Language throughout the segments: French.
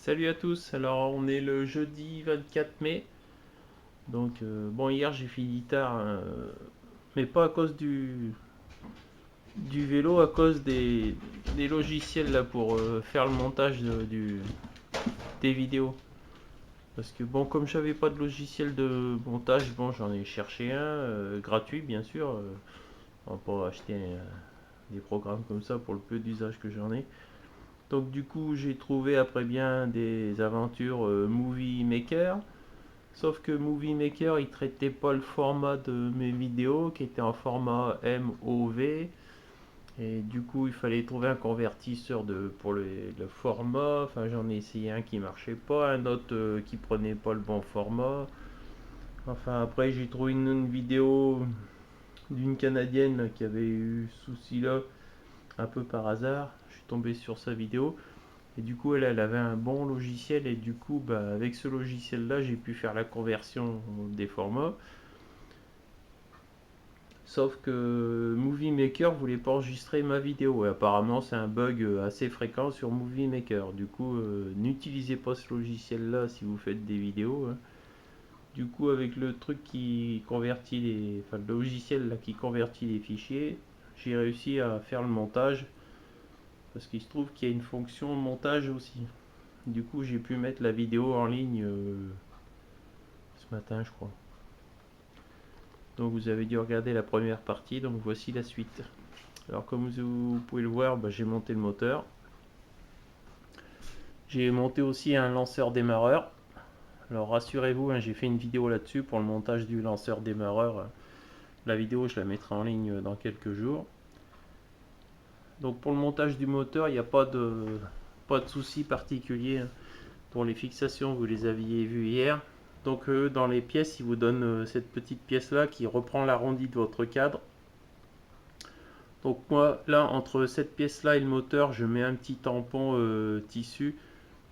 Salut à tous, alors on est le jeudi 24 mai. Donc bon, hier j'ai fini tard, mais pas à cause du vélo, à cause des logiciels là pour faire le montage des vidéos. Parce que bon, comme j'avais pas de logiciel de montage, bon j'en ai cherché un, gratuit bien sûr. On va pas acheter des programmes comme ça pour le peu d'usage que j'en ai. Donc du coup j'ai trouvé après bien des aventures Movie Maker. Sauf que Movie Maker, il traitait pas le format de mes vidéos, qui était en format MOV. Et du coup, il fallait trouver un convertisseur pour le format. Enfin, j'en ai essayé un qui marchait pas, un autre qui prenait pas le bon format. Enfin, après, j'ai trouvé une vidéo d'une Canadienne qui avait eu ce souci-là, un peu par hasard. Je suis tombé sur sa vidéo. Et du coup, elle avait un bon logiciel. Et du coup, bah, avec ce logiciel-là, j'ai pu faire la conversion des formats. Sauf que Movie Maker voulait pas enregistrer ma vidéo. Et apparemment, c'est un bug assez fréquent sur Movie Maker. Du coup, n'utilisez pas ce logiciel-là si vous faites des vidéos, hein. Du coup, avec le truc qui convertit enfin, le logiciel là, qui convertit les fichiers, j'ai réussi à faire le montage. Parce qu'il se trouve qu'il y a une fonction montage aussi. Du coup, j'ai pu mettre la vidéo en ligne ce matin, je crois. Donc, vous avez dû regarder la première partie. Donc, voici la suite. Alors comme vous pouvez le voir, bah, j'ai monté le moteur. J'ai monté aussi un lanceur démarreur. Alors rassurez-vous, hein, j'ai fait une vidéo là-dessus pour le montage du lanceur démarreur. La vidéo, je la mettrai en ligne dans quelques jours. Donc pour le montage du moteur, il n'y a pas de souci particulier, hein. Pour les fixations, vous les aviez vues hier. Donc dans les pièces, ils vous donnent cette petite pièce-là qui reprend l'arrondi de votre cadre. Donc moi, là, entre cette pièce-là et le moteur, je mets un petit tampon tissu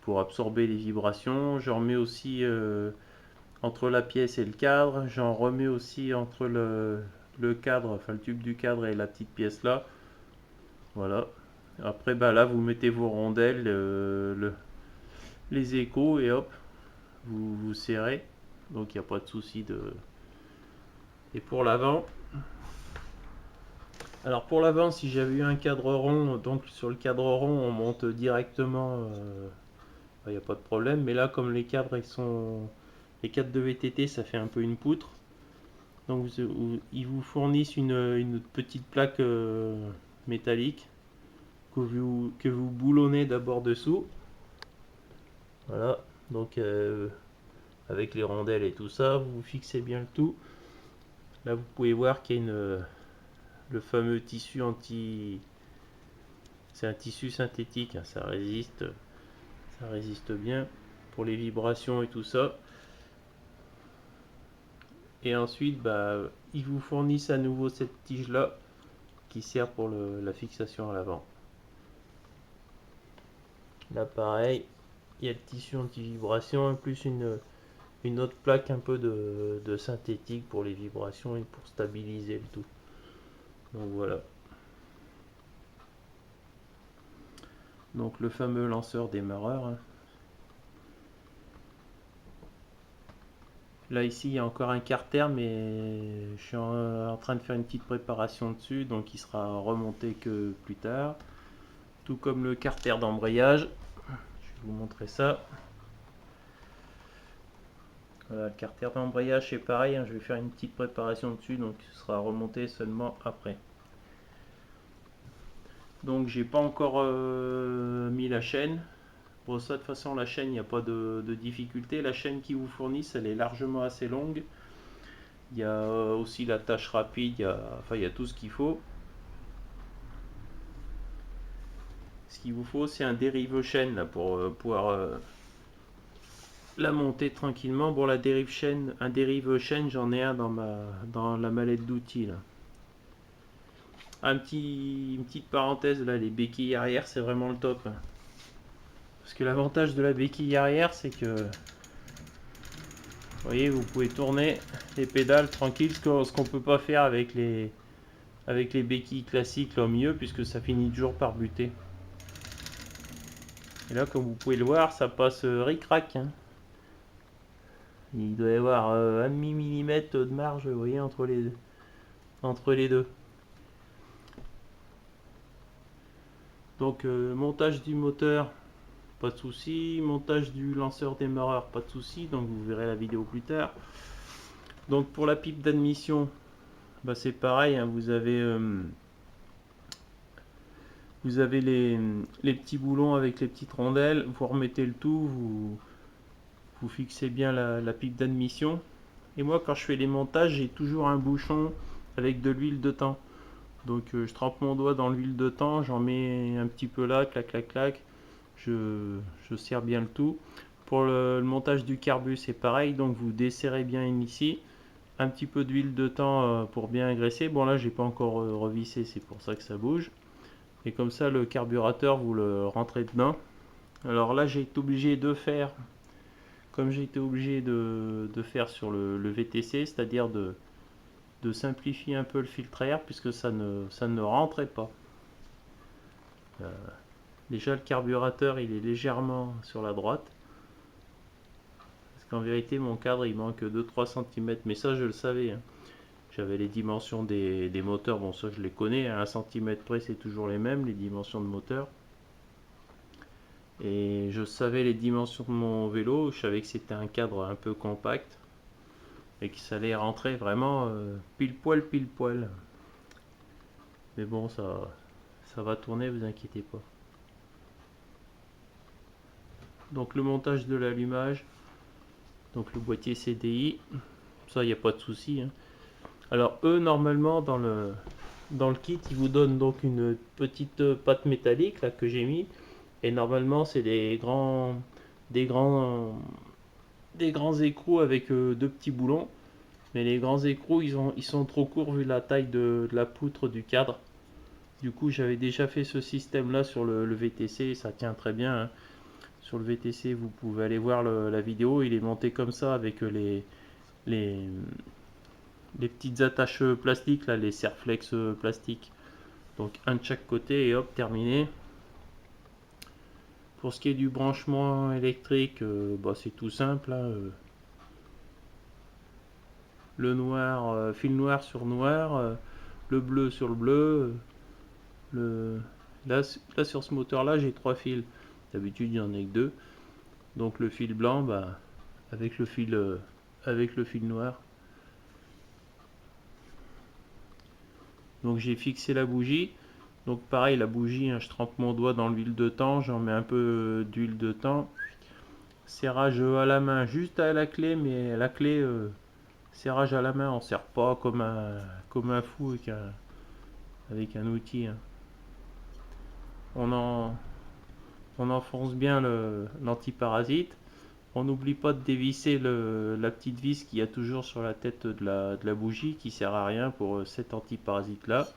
pour absorber les vibrations. J'en remets aussi entre la pièce et le cadre. J'en remets aussi entre le cadre, enfin le tube du cadre et la petite pièce là. Voilà. Après, bah là, vous mettez vos rondelles, les échos et hop, vous serrez. Donc il n'y a pas de souci de. Et pour l'avant, alors pour l'avant, si j'avais eu un cadre rond, donc sur le cadre rond, on monte directement. Il n'y a pas de problème. Mais là, comme les cadres les cadres de VTT, ça fait un peu une poutre. Donc ils vous fournissent une petite plaque métallique que vous boulonnez d'abord dessous. Voilà. Donc avec les rondelles et tout ça, vous fixez bien le tout. Là, vous pouvez voir qu'il y a le fameux tissu anti. C'est un tissu synthétique, hein, ça résiste bien pour les vibrations et tout ça. Et ensuite, bah, ils vous fournissent à nouveau cette tige là qui sert pour la fixation à l'avant. Là, pareil, il y a le tissu anti-vibration et plus une autre plaque un peu de synthétique pour les vibrations et pour stabiliser le tout. Donc voilà. Donc le fameux lanceur démarreur, hein. Là ici il y a encore un carter, mais je suis en train de faire une petite préparation dessus, donc il sera remonté que plus tard. Tout comme le carter d'embrayage. Je vais vous montrer ça. Voilà, le carter d'embrayage c'est pareil, hein, je vais faire une petite préparation dessus, donc ce sera remonté seulement après. Donc j'ai pas encore mis la chaîne. Pour ça, de toute façon, la chaîne, il n'y a pas de difficulté. La chaîne qu'ils vous fournissent, elle est largement assez longue. Il y a aussi la tâche rapide, il y a tout ce qu'il faut. Ce qu'il vous faut, c'est un dérive chaîne là, pour pouvoir la monter tranquillement. Bon, un dérive chaîne, j'en ai un dans la mallette d'outils. Une petite parenthèse, là, les béquilles arrière, c'est vraiment le top, hein. Parce que l'avantage de la béquille arrière, c'est que vous voyez, vous pouvez tourner les pédales tranquille, ce qu'on peut pas faire avec les béquilles classiques là au milieu, puisque ça finit toujours par buter. Et là, comme vous pouvez le voir, ça passe ric-rac, hein. Il doit y avoir un demi-millimètre de marge, vous voyez, entre les deux. Donc, montage du moteur, pas de souci. Montage du lanceur démarreur, pas de souci. Donc, vous verrez la vidéo plus tard. Donc, pour la pipe d'admission, bah, c'est pareil, hein, vous avez les petits boulons avec les petites rondelles. Vous remettez le tout, vous fixez bien la pipe d'admission. Et moi, quand je fais les montages, j'ai toujours un bouchon avec de l'huile de thym. Donc je trempe mon doigt dans l'huile de thym, j'en mets un petit peu là, clac clac clac, je serre bien le tout. Pour le montage du carbu, c'est pareil, donc vous desserrez bien ici, un petit peu d'huile de thym pour bien engraisser. Bon là j'ai pas encore revissé, c'est pour ça que ça bouge. Et comme ça le carburateur vous le rentrez dedans. Alors là j'ai été obligé de faire, comme j'ai été obligé de faire sur le VTC, c'est-à-dire de simplifier un peu le filtre à air puisque ça ne rentrait pas. Euh, Déjà le carburateur il est légèrement sur la droite. Parce qu'en vérité mon cadre il manque 2-3 cm. Mais ça je le savais, hein. J'avais les dimensions des moteurs. Bon ça je les connais. À 1 cm près c'est toujours les mêmes, les dimensions de moteur. Et je savais les dimensions de mon vélo. Je savais que c'était un cadre un peu compact. Et que ça allait rentrer vraiment pile poil pile poil. Mais bon ça va tourner, vous inquiétez pas. Donc le montage de l'allumage. Donc le boîtier CDI, ça il n'y a pas de souci, hein. Alors eux normalement dans le kit ils vous donnent donc une petite pâte métallique là que j'ai mis, et normalement c'est des grands des grands écrous avec deux petits boulons, mais les grands écrous ils sont trop courts vu la taille de la poutre du cadre. Du coup j'avais déjà fait ce système là sur le VTC et ça tient très bien, hein. Sur le VTC vous pouvez aller voir la vidéo, il est monté comme ça avec les, les petites attaches plastiques, là, les serflex plastiques. Donc un de chaque côté et hop, terminé. Pour ce qui est du branchement électrique, bah, c'est tout simple, hein. Le noir, fil noir sur noir, le bleu sur le bleu. Le... Là sur ce moteur là j'ai trois fils. D'habitude il n'y en a que deux. Donc le fil blanc bah, avec avec le fil noir. Donc j'ai fixé la bougie. Donc pareil, la bougie, hein, je trempe mon doigt dans l'huile de thym, j'en mets un peu d'huile de thym. Serrage à la main, juste à la clé, mais la clé, serrage à la main, on ne serre pas comme un fou avec un outil, hein. On, en, on enfonce bien l'antiparasite. On n'oublie pas de dévisser la petite vis qu'il y a toujours sur la tête de la bougie qui sert à rien pour cet antiparasite là.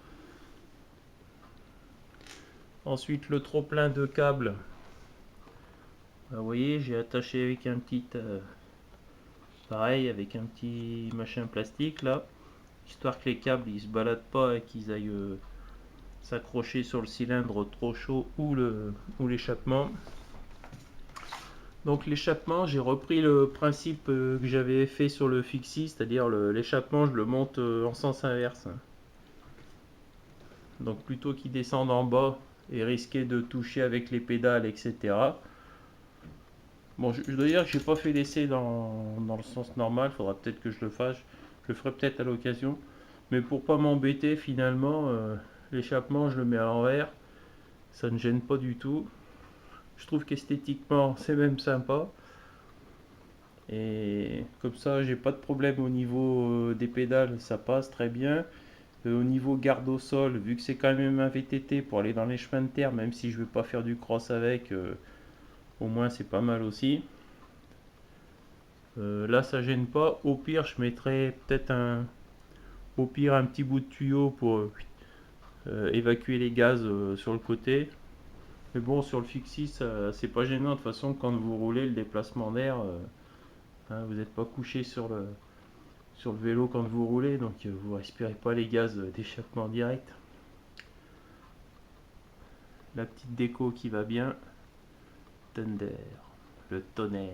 Ensuite le trop plein de câbles. Vous voyez, j'ai attaché avec un petit pareil avec un petit machin plastique là, histoire que les câbles ils se baladent pas et qu'ils aillent s'accrocher sur le cylindre trop chaud ou l'échappement. Donc l'échappement, j'ai repris le principe que j'avais fait sur le Fixie, c'est-à-dire l'échappement je le monte en sens inverse. Donc plutôt qu'il descende en bas et risquer de toucher avec les pédales, etc. Bon, je dois dire que j'ai pas fait l'essai dans le sens normal, faudra peut-être que je le fasse. Je le ferai peut-être à l'occasion. Mais pour pas m'embêter, finalement, l'échappement, je le mets à l'envers. Ça ne gêne pas du tout. Je trouve qu'esthétiquement, c'est même sympa. Et comme ça, j'ai pas de problème au niveau des pédales, ça passe très bien. Au niveau garde au sol, vu que c'est quand même un VTT pour aller dans les chemins de terre, même si je ne vais pas faire du cross avec, au moins c'est pas mal aussi. Là ça gêne pas. Au pire je mettrai peut-être au pire un petit bout de tuyau pour évacuer les gaz sur le côté. Mais bon, sur le Fixie c'est pas gênant. De toute façon quand vous roulez le déplacement d'air, hein, vous n'êtes pas couché sur le vélo quand vous roulez, donc vous respirez pas les gaz d'échappement direct. La petite déco qui va bien. thunder, le tonnerre.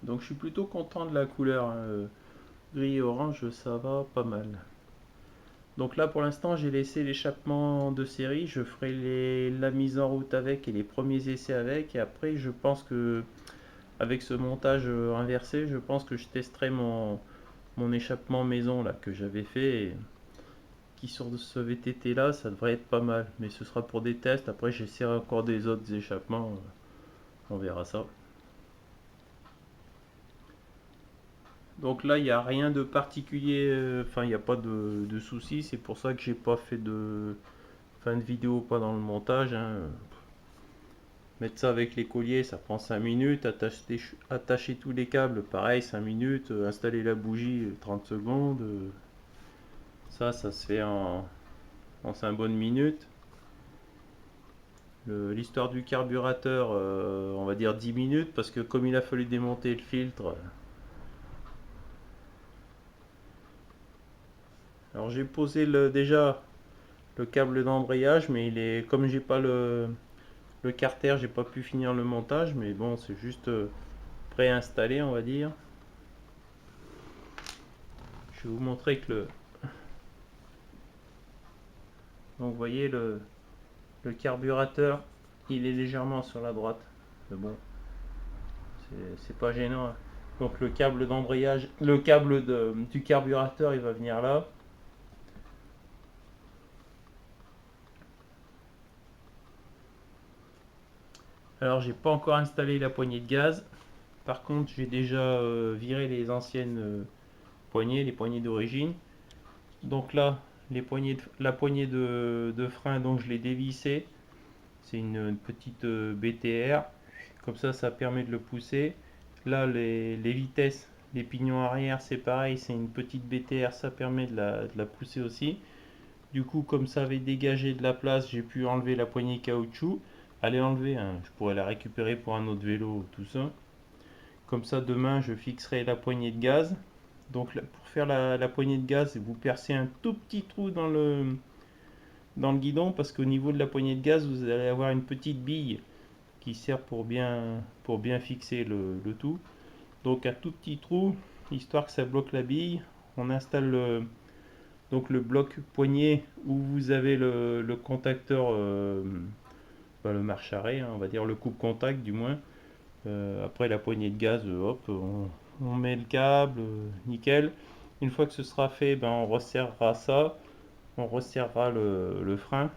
Donc je suis plutôt content de la couleur, hein. Gris et orange, ça va pas mal. Donc là pour l'instant j'ai laissé l'échappement de série, je ferai la mise en route avec et les premiers essais avec, et après je pense que avec ce montage inversé, je pense que je testerai mon échappement maison là que j'avais fait, et qui sur ce VTT là ça devrait être pas mal, mais ce sera pour des tests. Après j'essaierai encore des autres échappements, on verra ça. Donc là il n'y a rien de particulier, enfin il n'y a pas de soucis, c'est pour ça que j'ai pas fait de fin de vidéo pendant le montage, hein. Mettre ça avec les colliers ça prend 5 minutes, attacher tous les câbles pareil 5 minutes, installer la bougie 30 secondes, ça se fait en 5 bonnes minutes. L'histoire du carburateur, on va dire 10 minutes, parce que comme il a fallu démonter le filtre. Alors j'ai posé déjà le câble d'embrayage, mais comme j'ai pas le carter, j'ai pas pu finir le montage, mais bon c'est juste préinstallé on va dire. Je vais vous montrer que donc vous voyez le carburateur il est légèrement sur la droite, mais bon c'est pas gênant, hein. Donc le câble d'embrayage, le câble du carburateur il va venir là. Alors j'ai pas encore installé la poignée de gaz. Par contre j'ai déjà viré les anciennes poignées, les poignées d'origine. Donc là la poignée de frein, donc je l'ai dévissée. C'est une petite BTR. Comme ça permet de le pousser. Là les vitesses, les pignons arrière c'est pareil, c'est une petite BTR, ça permet de la pousser aussi. Du coup comme ça avait dégagé de la place, j'ai pu enlever la poignée caoutchouc. Allez enlever, hein, je pourrais la récupérer pour un autre vélo, tout ça. Comme ça demain je fixerai la poignée de gaz. Donc pour faire la poignée de gaz, vous percez un tout petit trou dans le guidon, parce qu'au niveau de la poignée de gaz vous allez avoir une petite bille qui sert pour bien fixer le tout. Donc un tout petit trou, histoire que ça bloque la bille. On installe donc le bloc poignet où vous avez le contacteur, le marche-arrêt, hein, on va dire le coupe-contact du moins. Après la poignée de gaz, hop, on met le câble, nickel. Une fois que ce sera fait, ben, on resserrera ça, on resserrera le frein.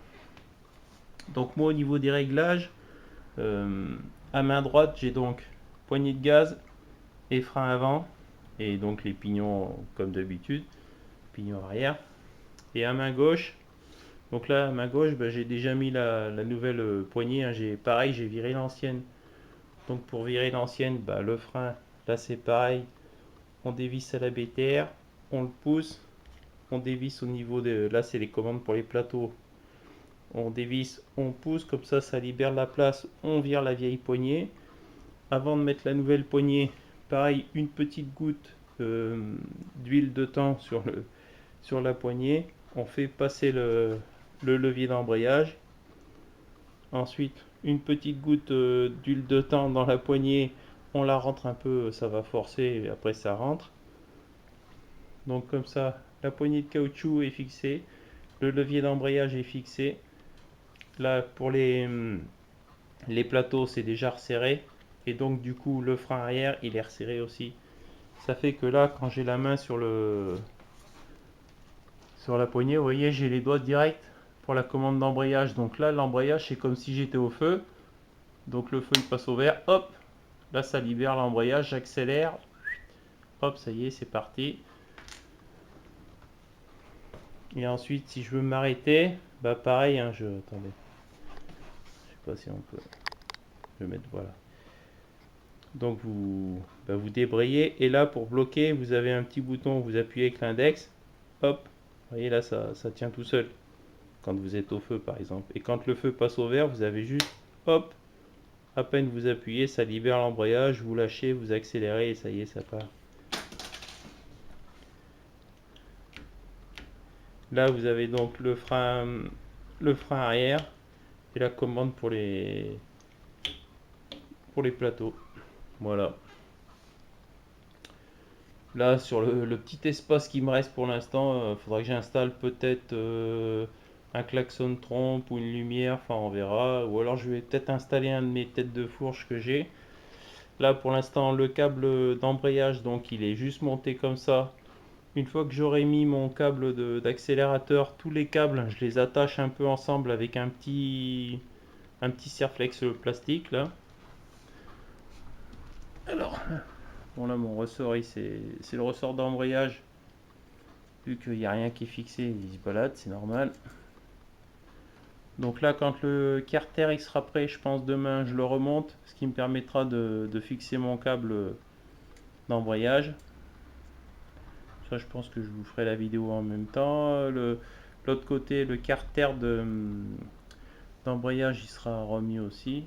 Donc moi au niveau des réglages, à main droite j'ai donc poignée de gaz et frein avant, et donc les pignons comme d'habitude, pignons arrière. Et à main gauche, donc là à main gauche, ben, j'ai déjà mis la nouvelle poignée, hein. Pareil, j'ai viré l'ancienne. Donc pour virer l'ancienne, bah, le frein, là c'est pareil, on dévisse à la BTR, on le pousse, on dévisse au niveau de... Là c'est les commandes pour les plateaux. On dévisse, on pousse, comme ça libère la place, on vire la vieille poignée. Avant de mettre la nouvelle poignée, pareil, une petite goutte d'huile de thym sur la poignée. On fait passer le levier d'embrayage. Ensuite, une petite goutte d'huile de thym dans la poignée, on la rentre un peu, ça va forcer, et après ça rentre. Donc comme ça, la poignée de caoutchouc est fixée, le levier d'embrayage est fixé. Là, pour les plateaux, c'est déjà resserré, et donc du coup, le frein arrière, il est resserré aussi. Ça fait que là, quand j'ai la main sur la poignée, vous voyez, j'ai les doigts directs pour la commande d'embrayage. Donc là, l'embrayage, c'est comme si j'étais au feu. Donc le feu il passe au vert, hop, là ça libère l'embrayage, j'accélère, hop, ça y est, c'est parti. Et ensuite, si je veux m'arrêter, bah pareil, hein, attendez, je sais pas si on peut, je vais mettre, voilà. Donc vous débrayez, et là pour bloquer, vous avez un petit bouton, vous appuyez avec l'index, hop, vous voyez là ça tient tout seul, quand vous êtes au feu par exemple. Et quand le feu passe au vert, vous avez juste, hop, à peine vous appuyez, ça libère l'embrayage, vous lâchez, vous accélérez et ça y est, ça part. Là, vous avez donc le frein le frein arrière et la commande pour les plateaux. Voilà. Là, sur le petit espace qui me reste pour l'instant, il faudra que j'installe peut-être un klaxon trompe ou une lumière, enfin on verra. Ou alors je vais peut-être installer un de mes têtes de fourche que j'ai. Là pour l'instant le câble d'embrayage, donc il est juste monté comme ça. Une fois que j'aurai mis mon câble d'accélérateur, tous les câbles, je les attache un peu ensemble avec un petit serflex plastique là. Alors, bon là mon ressort c'est le ressort d'embrayage. Vu qu'il n'y a rien qui est fixé, il se balade, c'est normal. Donc là, quand le carter il sera prêt, je pense demain, je le remonte, ce qui me permettra de fixer mon câble d'embrayage. Ça, je pense que je vous ferai la vidéo en même temps. L'autre côté, le carter d'embrayage, il sera remis aussi.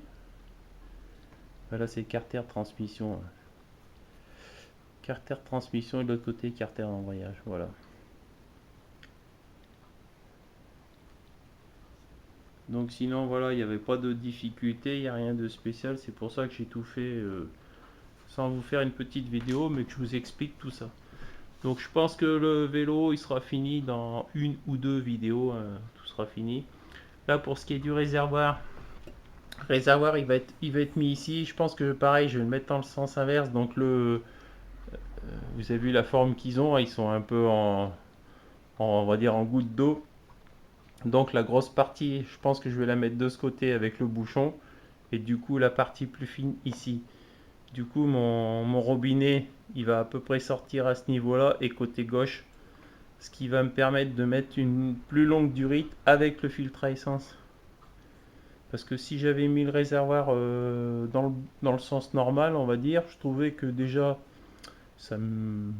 Là, c'est carter transmission. Carter transmission et de l'autre côté, carter d'embrayage. Voilà. Donc sinon voilà, il n'y avait pas de difficulté, il n'y a rien de spécial, c'est pour ça que j'ai tout fait sans vous faire une petite vidéo, mais que je vous explique tout ça. Donc je pense que le vélo il sera fini dans une ou deux vidéos, tout sera fini. Là pour ce qui est du réservoir, il va être mis ici, je pense que pareil je vais le mettre dans le sens inverse, donc vous avez vu la forme qu'ils ont, ils sont un peu on va dire en goutte d'eau. Donc la grosse partie, je pense que je vais la mettre de ce côté avec le bouchon. Et du coup la partie plus fine ici. Du coup mon robinet, il va à peu près sortir à ce niveau-là et côté gauche. Ce qui va me permettre de mettre une plus longue durite avec le filtre à essence. Parce que si j'avais mis le réservoir dans le sens normal, on va dire, je trouvais que déjà ça me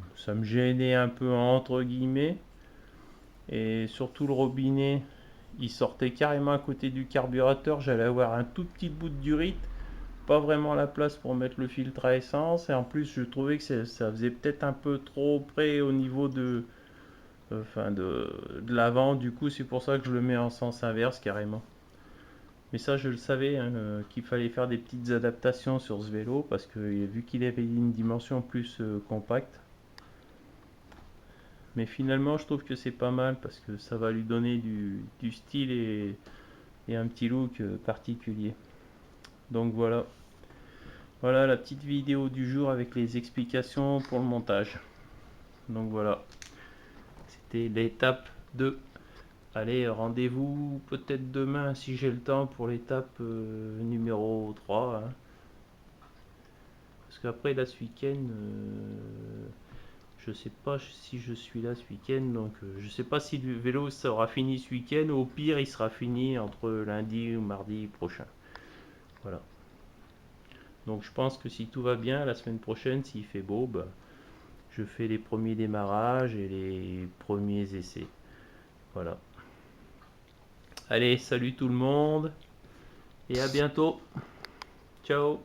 gênait un peu entre guillemets. Et surtout le robinet, il sortait carrément à côté du carburateur. J'allais avoir un tout petit bout de durite, pas vraiment la place pour mettre le filtre à essence. Et en plus, je trouvais que ça faisait peut-être un peu trop près au niveau de l'avant. Du coup, c'est pour ça que je le mets en sens inverse carrément. Mais ça, je le savais hein, qu'il fallait faire des petites adaptations sur ce vélo parce que vu qu'il avait une dimension plus compacte. Mais finalement, je trouve que c'est pas mal parce que ça va lui donner du style et un petit look particulier. Donc voilà. Voilà la petite vidéo du jour avec les explications pour le montage. Donc voilà. C'était l'étape 2. Allez, rendez-vous peut-être demain si j'ai le temps pour l'étape numéro 3. Hein. Parce qu'après là ce week-end, je sais pas si je suis là ce week-end, donc je sais pas si le vélo sera fini ce week-end. Au pire, il sera fini entre lundi ou mardi prochain. Voilà. Donc je pense que si tout va bien, la semaine prochaine, s'il fait beau, bah, je fais les premiers démarrages et les premiers essais. Voilà. Allez, salut tout le monde et à bientôt. Ciao.